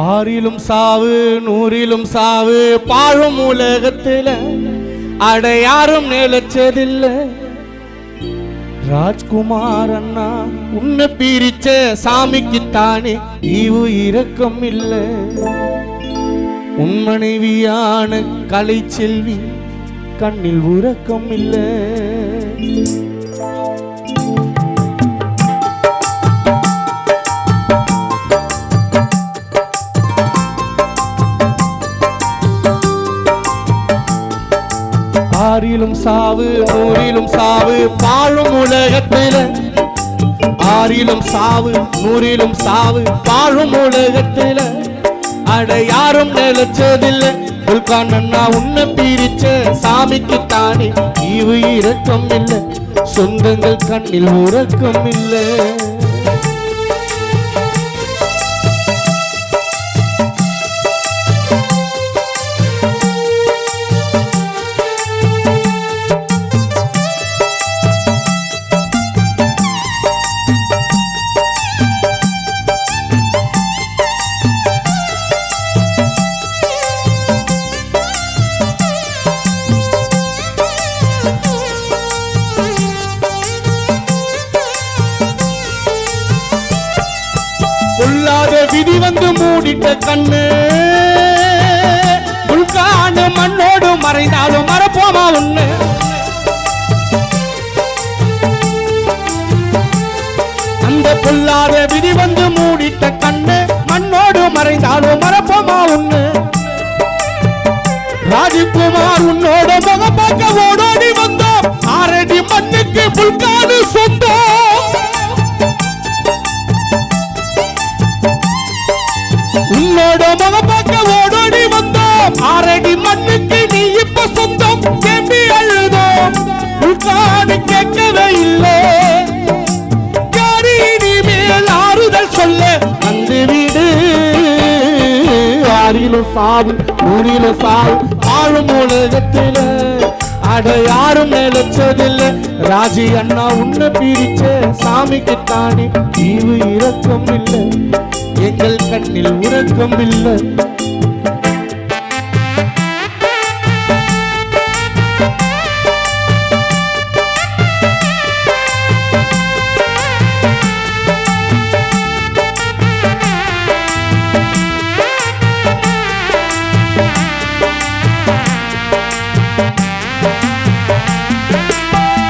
ஆறிலும் சாவு நூறிலும் சாவு பாழும் உலகத்தில் அடையாரும் நிலச்சதில்லை. ராஜ்குமார் அண்ணா உன்னை பிரிச்ச சாமிக்குத்தானே ஈவு இரக்கம் இல்லை. உன் மனைவியான கலை செல்வி கண்ணில் உறக்கம் இல்லை. ஆறிலும் சாவு நூறிலும் சாவு பாழும் உலகத்தில் ஆறிலும் சாவு நூறிலும் சாவு பாழும் உலகத்தில் அடையாரும் நிலச்சதில்லை. குல்கான் அண்ணா உன்னை பிரிச்ச சாமிக்குத்தானே ஈவு இரக்கம் இல்லை. சொந்தங்கள் கண்ணில் உறக்கம் இல்லை. விதி வந்து மூடிட்ட கண்ணு குல்கான மண்ணோடு மறைந்தாலும் மறப்போமா உன்னு. அந்த பொல்லாத விதி வந்து மூடிட்ட கண்ணு மண்ணோடு மறைந்தாலும் மறப்போமா உன்னு. ராஜ்குமார் உன்னோட முக பார்க்க ஓடோடி வந்தோம். 6 அடி மண்ணுக்கு குல்கானு சொந்தம். உன்னோட முகப்பாக்க ஓடோடி வந்தோம். 6 அடி மண்ணுக்கு நீ இப்ப சொந்தம். கேம்பி அழுதோம். குல்கானு கேட்கவே இல்லை. யாரு இனிமேல் ஆறுதல் சொல்ல வந்து வீடு. ஆறிலும் சாவு நூறிலும் சாவு ஆளும் உலகத்தில் அடையாரும் நிலச்சதில்லை. ராஜி அண்ணா உன்னை பிரிச்ச சாமிக்குத்தானே ஈவு இரக்கம் இல்லை. எங்கள் கண்ணில் உறக்கம் இல்லை.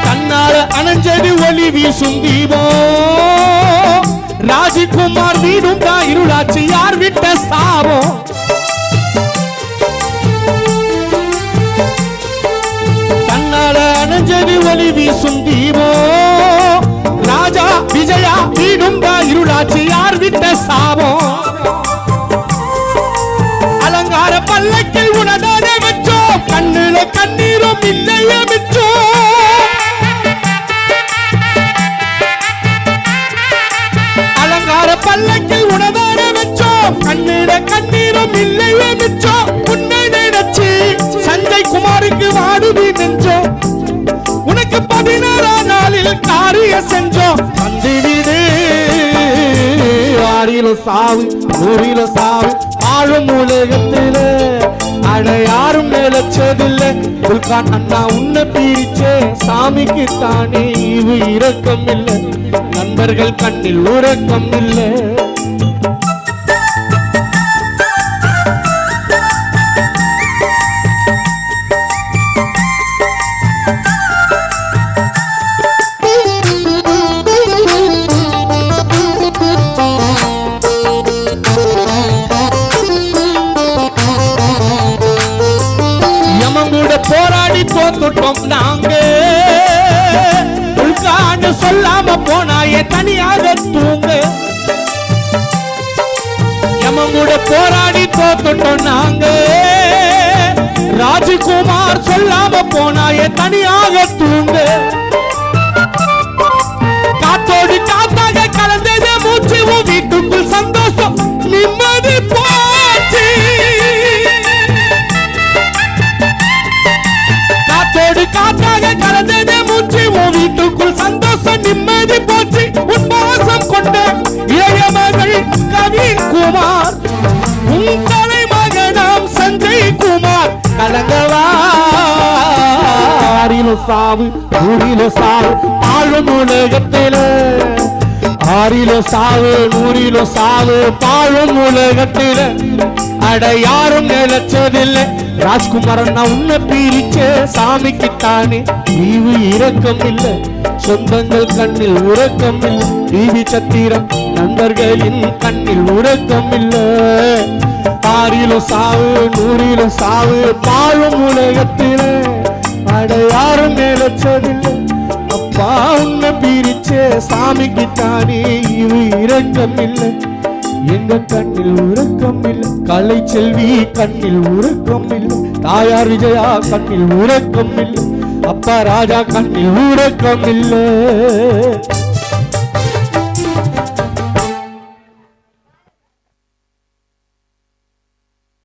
தன்னால அணைஞ்சது ஒளி வீசும் தீபம். ராஜ்குமார் வீடும் தான் இருளாச்சு யார் விட்ட சாபம். தன்னால அணைஞ்சது ஒளி வீசும் தீபம். ராஜா விஜயா வீடும் தான் இருளாச்சு யார் விட்ட சாபம். அலங்கார பல்லக்கில் உனதான வச்சோம். கண்ணுல கண்ணீரும் இல்லைய மிச்சோம். அலங்கார பல்லக்கில் உனதான வச்சோம். கண்ணீர கண்ணீரும் இல்லையே மிச்சம். உன்னை நினைச்சு சஞ்சய் குமாருக்கு வாடுவி நெஞ்சோம். உனக்கு 16ஆம் நாளில் காரிய செஞ்சோம். வந்து விடு. ஆறிலும் சாவு நூறிலும் சாவு ஆளும் உலகத்தில் அடையாரும் நிலச்சதில்லை. குல்கான் அண்ணா உன்னை பிரிச்ச சாமிக்குத்தானே ஈவு இரக்கம் இல்லை. நண்பர்கள் கண்ணில் உறக்கம் இல்லை. யமங்கூட போராடி தோத்துட்டோம் நாங்க. குல்கான்னு சொல்லாம போனாயே தனியாக தூங்க. யமங்கூட போராடி தோத்துட்டோம் நாங்க. ராஜ்குமார் சொல்லாம போனாயே தனியாக தூங்க. காத்தோடு காத்தாக கலந்தது மூச்சு. வீட்டுக்குள் சந்தோஷம் நிம்மதி போச்சு. காத்தோடு காத்தாக கலந்தது மூச்சு. வீட்டுக்குள் சந்தோஷம் நிம்மதி போச்சு. உன் பாசம் கொண்ட இளைய மகள் கவின் குமார் கலைமகனாம் சஞ்சய் குமார் கலங்கவா. ஆறிலோ சாவு நூறிலோ சாவு பாழும் உலகத்தில, ஆறிலோ சாவு நூறிலோ சாவு பாழும் உலகத்தில, அட யாரும் நினைச்சதில்லை ராஜ்குமாரன் நான் உன்னை பிரிச்ச சாமிக்குத்தானே ஈவு இரக்கம் இல்லை, சொந்தங்கள் கண்ணில் உறக்கம் இல்லை, டிவி சத்திரம் நண்பர்களின் கண்ணில் உறக்கம் இல்லை. ஆறிலோ சாவு நூறிலோ சாவு பாழும் உலகத்தில, அட யாரும் நினைச்சதில்லை அப்பா உன்னை பிரிச்ச சாமிக்குத்தானே ஈவு இரக்கம் இல்லை, எங்க கண்ணில் உறக்கம் இல்லை. கலை செல்வி கண்ணில் உறக்கம் இல்லை, தாயார் விஜயா கண்ணில் உறக்கம் இல்லை, அப்பா ராஜா கண்ணில் உறக்கம் இல்லை.